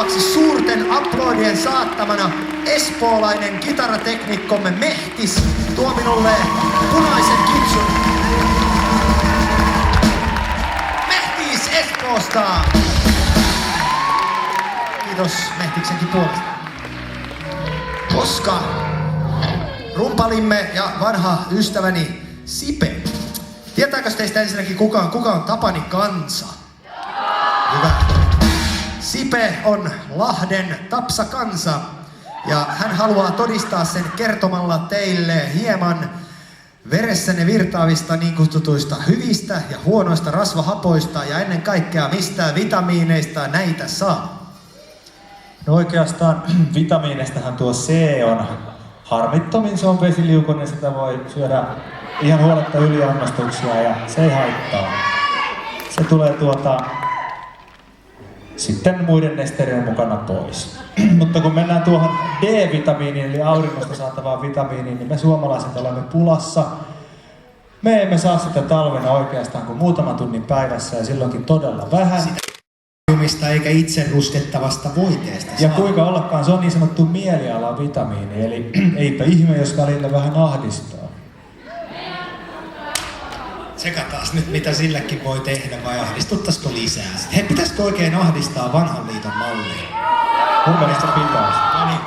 seuraavaksi suurten aplodien saattamana espoolainen kitarateknikkomme Mehtis tuo minulle punaisen kitsun. Mehtis Espoosta! Kiitos Mehtiksenkin puolesta. Koska rumpalimme ja vanha ystäväni Sipe. Tietääkö teistä ensinnäkin kuka on Tapani Kansa? Hyvä. Sipe on Lahden Tapsa Kansa ja hän haluaa todistaa sen kertomalla teille hieman veressänne virtaavista niin kutsutuista hyvistä ja huonoista rasvahapoista ja ennen kaikkea mistä vitamiineista näitä saa. No oikeastaan vitamiineistähän tuo C on harmittomin, se on vesiliukoinen, sitä voi syödä ihan huoletta yliannostuksia ja se ei haittaa. Se tulee sitten muiden nesteiden mukana pois. Mutta kun mennään tuohon D-vitamiiniin eli auringosta saatavaan vitamiiniin, niin me suomalaiset olemme pulassa. Me emme saa sitä talvena oikeastaan kuin muutaman tunnin päivässä ja silloinkin todella vähän. Eikä itse ruskettavasta voiteesta. Ja kuinka ollakaan, se on niin sanottu mielialavitamiini, eli eipä ihme, jos välillä vähän ahdistaa. Tsekataan nyt, mitä silläkin voi tehdä, vai ahdistuttaisiko lisää? Hei, pitäisikö oikein ahdistaa vanhan liiton malliin? Mun mielestä pitäisi. No niin.